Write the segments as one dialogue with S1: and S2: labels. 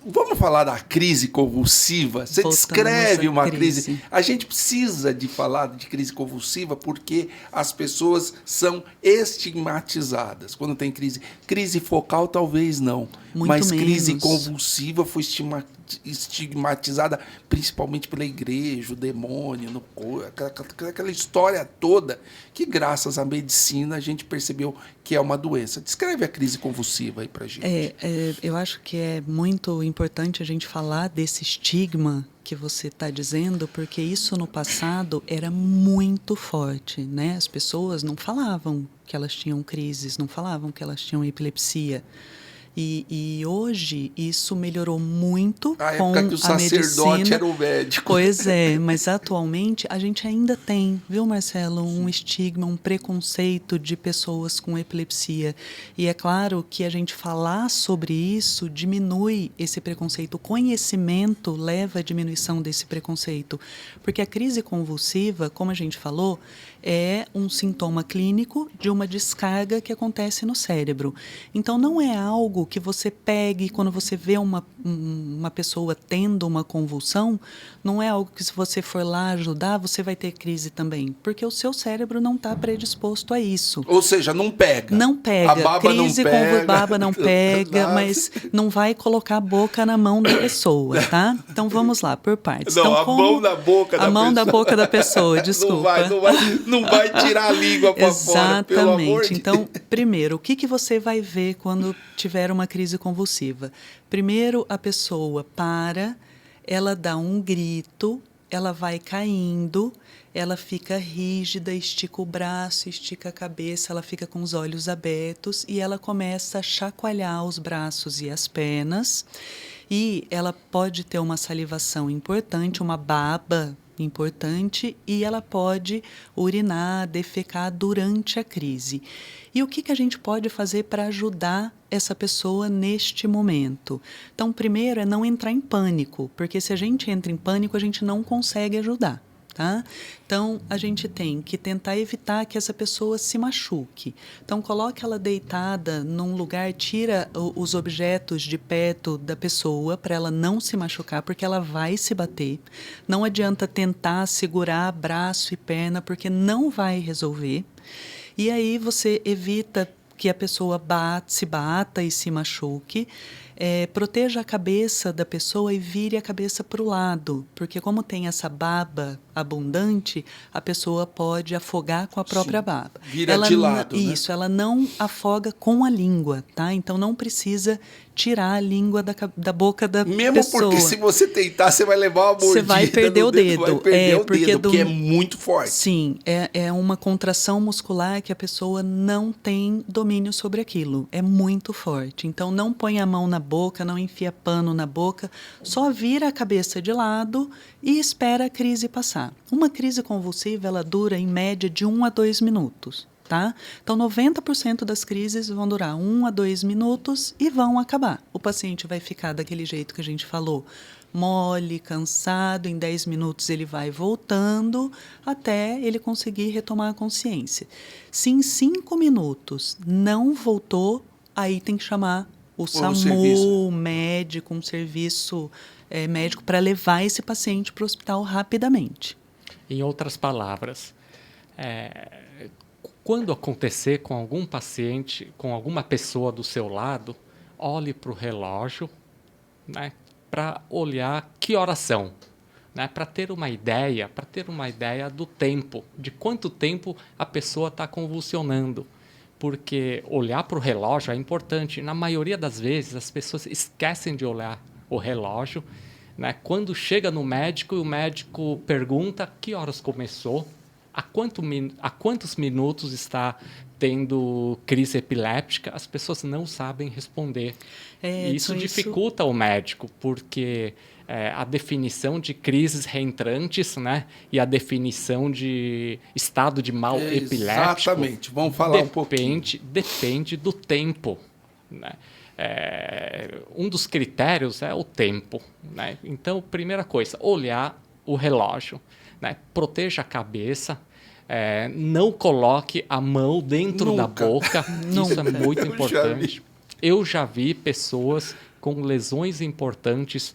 S1: Vamos falar da crise convulsiva? Você
S2: Voltamos
S1: descreve
S2: à
S1: uma
S2: crise.
S1: crise. A gente precisa de falar de crise convulsiva porque as pessoas são estigmatizadas. Quando tem crise. Crise focal, talvez não.
S2: Muito
S1: mas crise
S2: menos.
S1: convulsiva foi estigmatizada principalmente pela igreja, o demônio, no corpo, aquela história toda que, graças à medicina, a gente percebeu que é uma doença. Descreve a crise convulsiva aí pra gente.
S2: Eu acho que é muito importante a gente falar desse estigma que você está dizendo, porque isso no passado era muito forte, né? As pessoas não falavam que elas tinham crises, não falavam que elas tinham epilepsia. E hoje isso melhorou muito
S1: Na
S2: com
S1: época que o
S2: a
S1: sacerdote
S2: medicina.
S1: era o médico.
S2: Pois é, mas atualmente a gente ainda tem, viu, Marcelo, um estigma, um preconceito de pessoas com epilepsia. E é claro que a gente falar sobre isso diminui esse preconceito. O conhecimento leva à diminuição desse preconceito. Porque a crise convulsiva, como a gente falou, é um sintoma clínico de uma descarga que acontece no cérebro. Então, não é algo que você pegue quando você vê uma pessoa tendo uma convulsão, não é algo que, se você for lá ajudar, você vai ter crise também, porque o seu cérebro não está predisposto a isso.
S1: Ou seja, não pega.
S2: Não pega.
S1: A baba
S2: Crise
S1: não pega.
S2: com baba não pega, mas não vai colocar a boca na mão da pessoa, tá? Então, vamos lá, por partes.
S1: Não,
S2: então,
S1: a mão na boca da pessoa.
S2: A mão da boca da pessoa, desculpa.
S1: Não vai tirar a língua para fora, pelo amor de
S2: Então,
S1: Deus.
S2: primeiro, o que você vai ver quando tiver uma crise convulsiva? Primeiro, a pessoa para, ela dá um grito, ela vai caindo, ela fica rígida, estica o braço, estica a cabeça, ela fica com os olhos abertos e ela começa a chacoalhar os braços e as pernas. E ela pode ter uma salivação importante, uma baba importante, e ela pode urinar, defecar durante a crise. E o que a gente pode fazer para ajudar essa pessoa neste momento? Então, primeiro é não entrar em pânico, porque se a gente entra em pânico, a gente não consegue ajudar. Tá? Então, a gente tem que tentar evitar que essa pessoa se machuque. Então, coloque ela deitada num lugar, tira os objetos de perto da pessoa para ela não se machucar, porque ela vai se bater. Não adianta tentar segurar braço e perna, porque não vai resolver. E aí você evita que a pessoa se bata e se machuque. Proteja a cabeça da pessoa e vire a cabeça para o lado, porque como tem essa baba abundante, a pessoa pode afogar com a própria baba.
S1: Vira de lado, né?
S2: Isso, ela não afoga com a língua, tá? Então não precisa tirar a língua da boca da
S1: Mesmo
S2: pessoa.
S1: porque se você tentar, você vai levar uma mordida.
S2: Você vai perder o dedo.
S1: Vai perder o dedo, porque é muito forte.
S2: Sim, é uma contração muscular que a pessoa não tem domínio sobre aquilo. É muito forte. Então, não põe a mão na boca, não enfia pano na boca, só vira a cabeça de lado e espera a crise passar. Uma crise convulsiva, ela dura em média de 1 a 2 minutos. Tá? Então, 90% das crises vão durar 1 a 2 minutos e vão acabar. O paciente vai ficar daquele jeito que a gente falou, mole, cansado, em 10 minutos ele vai voltando até ele conseguir retomar a consciência. Se em 5 minutos não voltou, aí tem que chamar o SAMU, o médico, um serviço médico para levar esse paciente para o hospital rapidamente.
S3: Em outras palavras, quando acontecer com algum paciente, com alguma pessoa do seu lado, olhe para o relógio, né, para olhar que horas são, né, para ter uma ideia do tempo, de quanto tempo a pessoa está convulsionando. Porque olhar para o relógio é importante. Na maioria das vezes, as pessoas esquecem de olhar o relógio, né? Quando chega no médico e o médico pergunta que horas começou, há quantos minutos está tendo crise epiléptica, as pessoas não sabem responder. Isso dificulta o médico, porque a definição de crises reentrantes, né, e a definição de estado de mal epiléptico...
S1: Exatamente, vamos falar um pouquinho.
S3: Depende do tempo, né? Um dos critérios é o tempo, né? Então, primeira coisa, olhar o relógio, né? Proteja a cabeça, não coloque a mão dentro da boca, isso é muito importante. Eu já vi pessoas com lesões importantes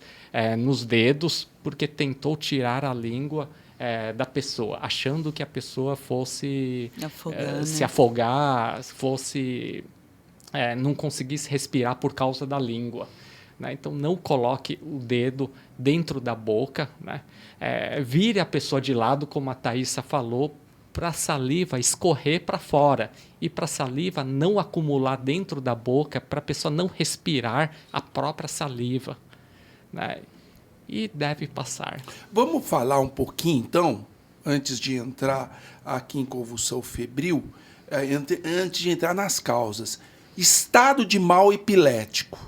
S3: nos dedos, porque tentou tirar a língua da pessoa, achando que a pessoa fosse se afogar, fosse não conseguisse respirar por causa da língua. Né? Então, não coloque o dedo dentro da boca, né? Vire a pessoa de lado, como a Thaisa falou, para a saliva escorrer para fora e para a saliva não acumular dentro da boca, para a pessoa não respirar a própria saliva. Né? E deve passar.
S1: Vamos falar um pouquinho, então, antes de entrar aqui em convulsão febril, antes de entrar nas causas. Estado de mal epilético,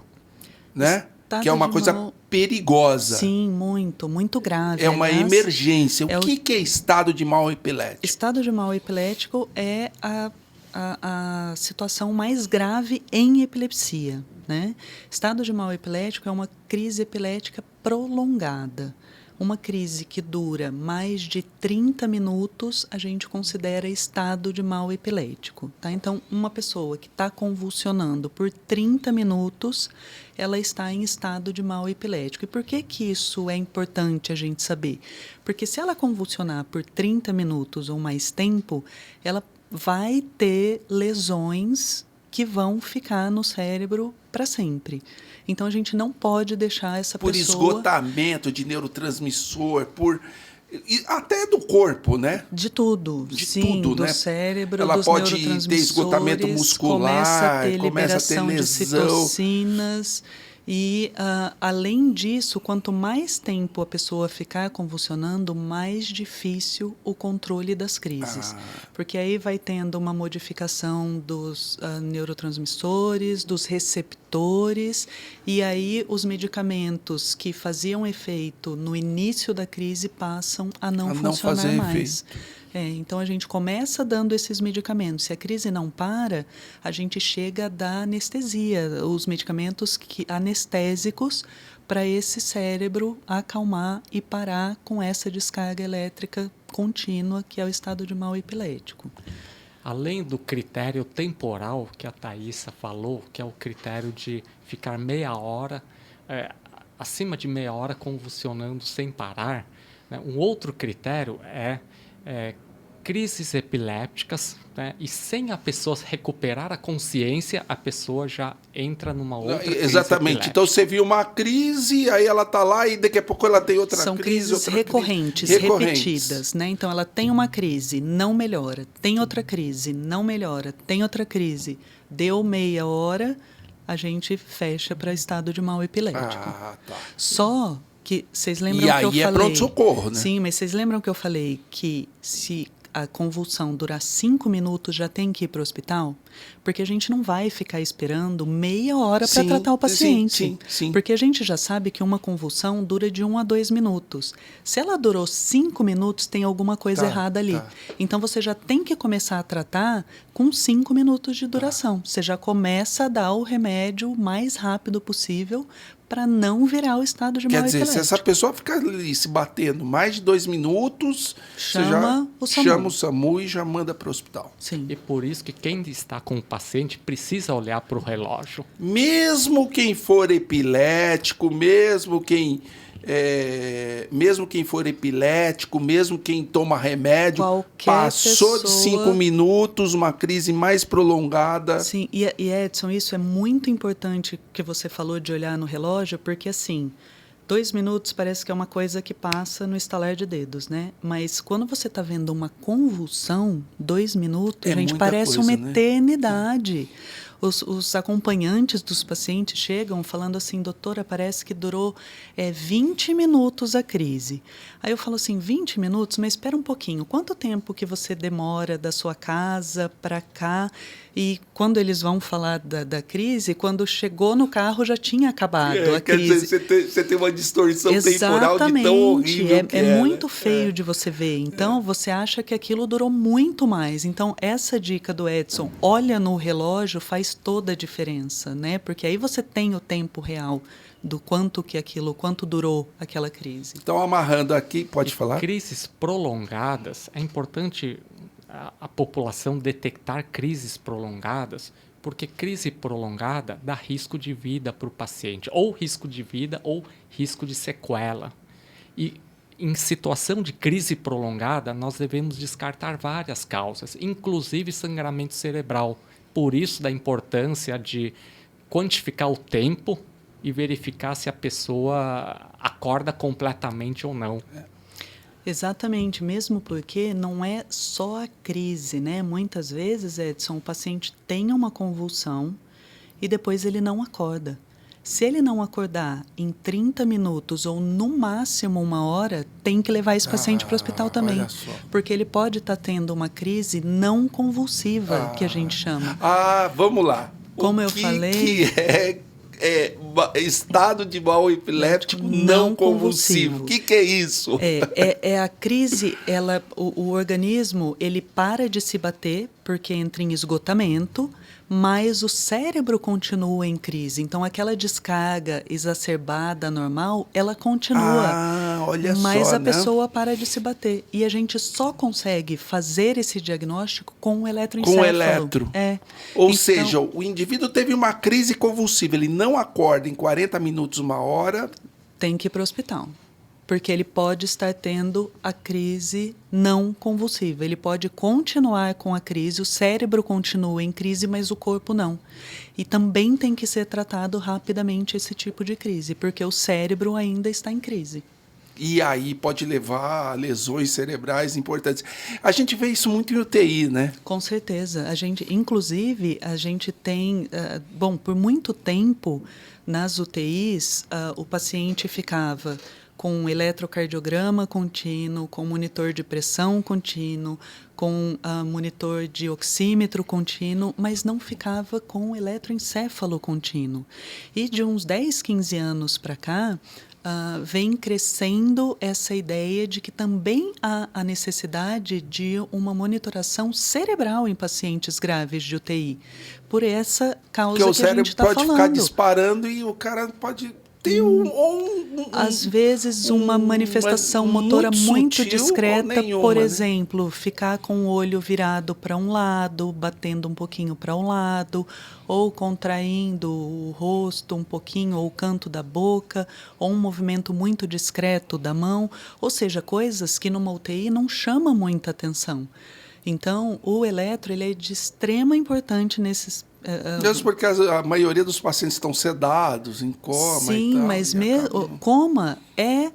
S1: né? Que é uma coisa perigosa.
S2: Sim, muito grave.
S1: É uma emergência. O que é estado de mal epilético?
S2: Estado de mal epilético é a situação mais grave em epilepsia, né? Estado de mal epilético é uma crise epilética prolongada. Uma crise que dura mais de 30 minutos, a gente considera estado de mal epilético. Tá? Então, uma pessoa que está convulsionando por 30 minutos, ela está em estado de mal epilético. E por que isso é importante a gente saber? Porque se ela convulsionar por 30 minutos ou mais tempo, ela vai ter lesões que vão ficar no cérebro para sempre. Então, a gente não pode deixar essa pessoa... Por
S1: esgotamento de neurotransmissor, até do corpo, né?
S2: De tudo. Sim, tudo, do cérebro,
S1: ela
S2: dos
S1: pode
S2: neurotransmissores.
S1: Ter esgotamento muscular,
S2: começa a ter liberação
S1: lesão.
S2: De citocinas. E, além disso, quanto mais tempo a pessoa ficar convulsionando, mais difícil o controle das crises. Porque aí vai tendo uma modificação dos neurotransmissores, dos receptores, e aí os medicamentos que faziam efeito no início da crise passam a não funcionar mais. Então, a gente começa dando esses medicamentos. Se a crise não para, a gente chega a dar anestesia, os medicamentos anestésicos para esse cérebro acalmar e parar com essa descarga elétrica contínua, que é o estado de mal epilético.
S3: Além do critério temporal que a Thaisa falou, que é o critério de ficar meia hora, acima de meia hora convulsionando sem parar, né? Um outro critério é crises epilépticas, né? E sem a pessoa recuperar a consciência, a pessoa já entra numa outra crise.
S1: Exatamente. Então, você viu uma crise, aí ela está lá e daqui a pouco ela tem outra crise.
S2: São crises recorrentes, repetidas. Né? Então, ela tem uma crise, não melhora. Tem outra crise, não melhora. Tem outra crise. Deu meia hora, a gente fecha para estado de mal epilético.
S1: Tá.
S2: Só que vocês lembram que eu falei...
S1: E aí é pronto-socorro, né?
S2: Sim, mas vocês lembram que eu falei que se a convulsão durar 5 minutos, já tem que ir para o hospital? Porque a gente não vai ficar esperando meia hora para tratar o paciente.
S1: Sim.
S2: Porque a gente já sabe que uma convulsão dura de 1 a 2 minutos. Se ela durou 5 minutos, tem alguma coisa errada ali. Então, você já tem que começar a tratar com 5 minutos de duração. Você já começa a dar o remédio o mais rápido possível para não virar o estado de mal epilético.
S1: Quer dizer, se essa pessoa ficar ali se batendo mais de 2 minutos,
S2: chama
S1: o SAMU e já manda para o hospital.
S2: Sim.
S3: E por isso que quem está com o paciente precisa olhar para o relógio.
S1: Mesmo quem for epilético, mesmo quem for epilético, mesmo quem toma remédio, passou de 5 minutos, uma crise mais prolongada.
S2: Sim, e Edson, isso é muito importante que você falou de olhar no relógio, porque assim, 2 minutos parece que é uma coisa que passa no estalar de dedos, né? Mas quando você está vendo uma convulsão, 2 minutos, gente, parece
S1: coisa,
S2: uma eternidade. Os acompanhantes dos pacientes chegam falando assim, doutora, parece que durou 20 minutos a crise. Aí eu falo assim, 20 minutos? Mas espera um pouquinho, quanto tempo que você demora da sua casa para cá? E quando eles vão falar da crise, quando chegou no carro já tinha acabado a crise.
S1: Quer dizer, você tem uma distorção temporal de tão horrível que
S2: é muito feio de você ver. Então, você acha que aquilo durou muito mais. Então, essa dica do Edson, olha no relógio, faz toda a diferença, né? Porque aí você tem o tempo real do quanto durou aquela crise.
S1: Então, amarrando aqui, pode falar?
S3: Crises prolongadas, é importante a população detectar crises prolongadas, Porque crise prolongada dá risco de vida para o paciente, ou risco de vida ou risco de sequela. E em situação de crise prolongada, nós devemos descartar várias causas, inclusive sangramento cerebral. Por isso da importância de quantificar o tempo e verificar se a pessoa acorda completamente ou não.
S2: Exatamente, mesmo porque não é só a crise, né? Muitas vezes, Edson, o paciente tem uma convulsão e depois ele não acorda. Se ele não acordar em 30 minutos ou no máximo 1 hora, tem que levar esse paciente para o hospital também. Porque ele pode estar tendo uma crise não convulsiva, que a gente chama.
S1: Vamos lá.
S2: Como eu falei...
S1: Que é estado de mal epiléptico não convulsivo. O que é isso?
S2: É a crise, o organismo ele para de se bater porque entra em esgotamento, mas o cérebro continua em crise. Então, aquela descarga exacerbada normal, ela continua.
S1: Olha
S2: mas
S1: só,
S2: a
S1: né?
S2: pessoa para de se bater. E a gente só consegue fazer esse diagnóstico com o eletroencefalo.
S1: Com eletro. Ou
S2: então,
S1: seja, o indivíduo teve uma crise convulsiva, ele não acorda em 40 minutos, 1 hora.
S2: Tem que ir para o hospital. Porque ele pode estar tendo a crise não convulsiva. Ele pode continuar com a crise, o cérebro continua em crise, mas o corpo não. E também tem que ser tratado rapidamente esse tipo de crise, porque o cérebro ainda está em crise.
S1: E aí pode levar a lesões cerebrais importantes. A gente vê isso muito em UTI, né?
S2: Com certeza. Inclusive, a gente tem... por muito tempo, nas UTIs, o paciente ficava com eletrocardiograma contínuo, com monitor de pressão contínuo, com monitor de oxímetro contínuo, mas não ficava com eletroencefalo contínuo. E de uns 10, 15 anos para cá, vem crescendo essa ideia de que também há a necessidade de uma monitoração cerebral em pacientes graves de UTI, por essa causa que a gente está falando.
S1: Porque o cérebro pode ficar disparando e o cara pode ter
S2: às vezes uma manifestação motora muito discreta, por exemplo, né? Ficar com o olho virado para um lado, batendo um pouquinho para um lado, ou contraindo o rosto um pouquinho, ou o canto da boca, ou um movimento muito discreto da mão, ou seja, coisas que numa UTI não chama muita atenção. Então, o eletro ele é de extrema importância nesses...
S1: Mesmo porque a maioria dos pacientes estão sedados, em coma.
S2: Sim,
S1: e tal,
S2: mas coma é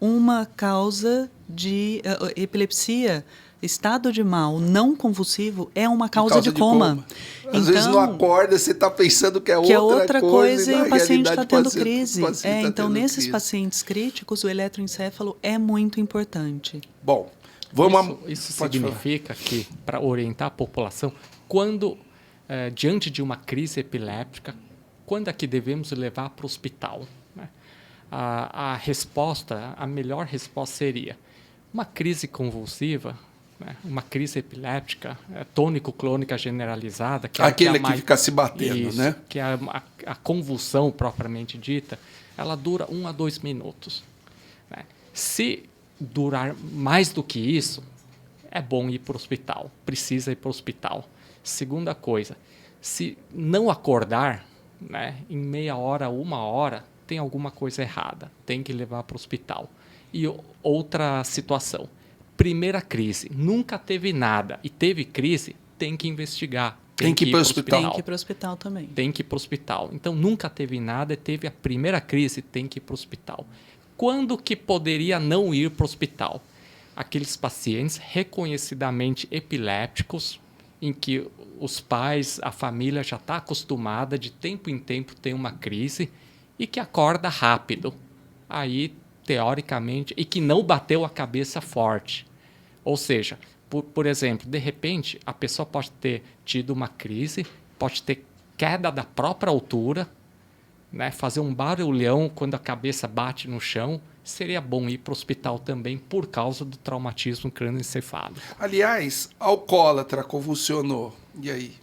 S2: uma causa de epilepsia. Estado de mal não convulsivo é uma causa de coma.
S1: Às vezes não acorda, você está pensando que é outra coisa
S2: e o paciente está tendo crise. Então, nesses pacientes críticos, o eletroencefalo é muito importante.
S1: Bom,
S3: isso significa que, para orientar a população, quando... diante de uma crise epiléptica, quando é que devemos levar para o hospital? Né? A melhor resposta seria uma crise convulsiva, né? Uma crise epiléptica, tônico-clônica generalizada.
S1: Aquele que fica se batendo,
S3: isso,
S1: né?
S3: Que é a convulsão propriamente dita, ela dura 1 a 2 minutos. Né? Se durar mais do que isso, é bom ir para o hospital, precisa ir para o hospital. Segunda coisa, se não acordar, né, em meia hora, 1 hora, tem alguma coisa errada, tem que levar para o hospital. E outra situação, primeira crise, nunca teve nada e teve crise, tem que investigar.
S1: Tem que ir para o hospital.
S2: Tem que ir para o hospital também.
S3: Tem que ir para o hospital. Então, nunca teve nada e teve a primeira crise, tem que ir para o hospital. Quando que poderia não ir para o hospital? Aqueles pacientes reconhecidamente epilépticos, em que os pais, a família já está acostumada de tempo em tempo ter uma crise e que acorda rápido. Aí, teoricamente, e que não bateu a cabeça forte. Ou seja, por exemplo, de repente, a pessoa pode ter tido uma crise, pode ter queda da própria altura, né, fazer um barulhão quando a cabeça bate no chão. Seria bom ir para o hospital também por causa do traumatismo crânioencefálico.
S1: Aliás, alcoólatra convulsionou. E aí?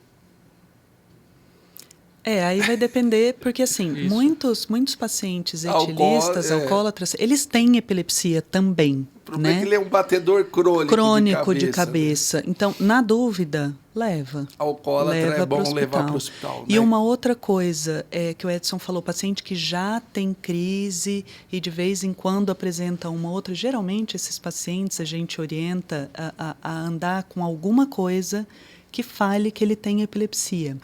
S2: Aí vai depender, porque assim, muitos pacientes etilistas, alcoólatras, eles têm epilepsia também.
S1: problema é que ele é um batedor crônico
S2: de cabeça. Então, na dúvida, leva.
S1: Alcoólatra é bom levar para o hospital.
S2: E uma outra coisa que o Edson falou, paciente que já tem crise e de vez em quando apresenta uma outra, geralmente esses pacientes a gente orienta a andar com alguma coisa que fale que ele tem epilepsia.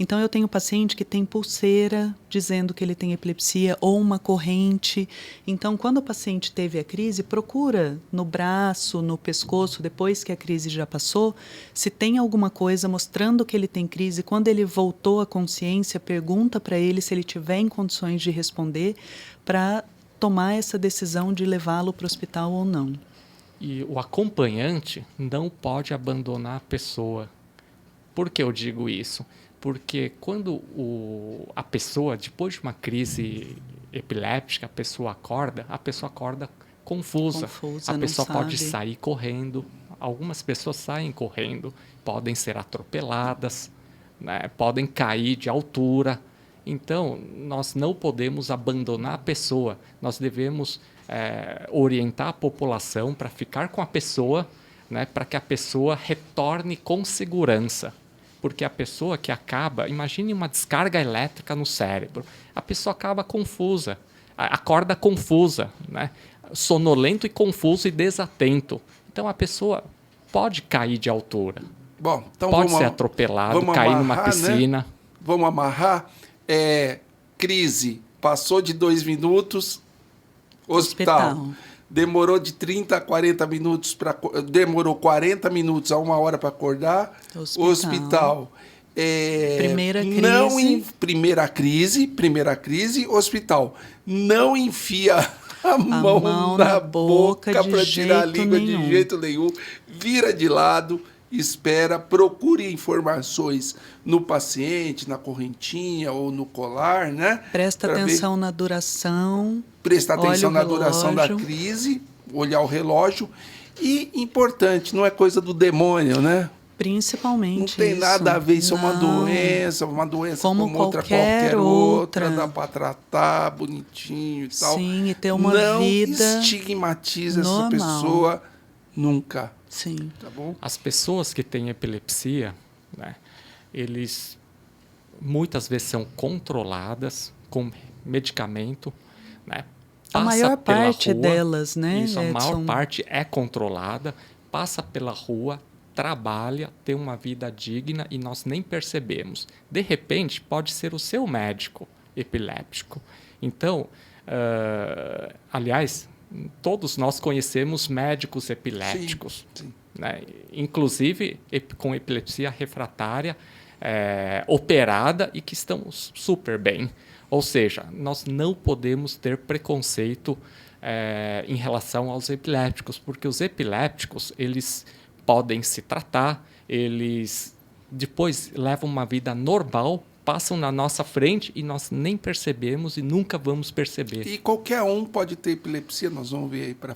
S2: Então, eu tenho paciente que tem pulseira dizendo que ele tem epilepsia ou uma corrente. Então, quando o paciente teve a crise, procura no braço, no pescoço, depois que a crise já passou, se tem alguma coisa mostrando que ele tem crise. Quando ele voltou à consciência, pergunta para ele se ele tiver em condições de responder para tomar essa decisão de levá-lo para o hospital ou não.
S3: E o acompanhante não pode abandonar a pessoa. Por que eu digo isso? Porque quando a pessoa, depois de uma crise epiléptica, a pessoa acorda confusa. A pessoa pode sair correndo. Algumas pessoas saem correndo, podem ser atropeladas, né? Podem cair de altura. Então, nós não podemos abandonar a pessoa. Nós devemos orientar a população para ficar com a pessoa, né? Para que a pessoa retorne com segurança. Porque a pessoa que acaba, imagine uma descarga elétrica no cérebro, a pessoa acaba confusa, acorda confusa, né? Sonolento e confuso e desatento. Então a pessoa pode cair de altura,
S1: bom, então
S3: pode ser atropelado, cair numa piscina.
S1: Né? Vamos amarrar. Crise, passou de 2 minutos, hospital. Demorou de 30 a 40 minutos demorou 40 minutos a 1 hora para acordar. Hospital.
S2: Primeira crise.
S1: Primeira crise, hospital. Não enfia a mão na boca para tirar a língua de jeito nenhum. Vira de lado, espera, procure informações no paciente, na correntinha ou no colar, né?
S2: Presta atenção na duração.
S1: Presta atenção na duração da crise, olhar o relógio. E, importante, não é coisa do demônio, né?
S2: Principalmente.
S1: Não tem nada a ver, isso é uma doença como outra qualquer outra. Dá para tratar bonitinho e tal.
S2: Sim, e ter uma vida.
S1: Não estigmatiza
S2: normal.
S1: Essa pessoa nunca.
S2: Sim.
S1: Tá bom?
S3: As pessoas que têm epilepsia, né, eles muitas vezes são controladas com medicamento, né?
S2: A maior parte delas, né?
S3: Isso, a maior parte é controlada, passa pela rua, trabalha, tem uma vida digna e nós nem percebemos. De repente, pode ser o seu médico epiléptico. Então, aliás, todos nós conhecemos médicos epilépticos,
S1: sim.
S3: Né? Inclusive com epilepsia refratária, operada e que estão super bem. Ou seja, nós não podemos ter preconceito em relação aos epilépticos, porque os epilépticos eles podem se tratar, eles depois levam uma vida normal, passam na nossa frente e nós nem percebemos e nunca vamos perceber.
S1: E qualquer um pode ter epilepsia, nós vamos ver aí para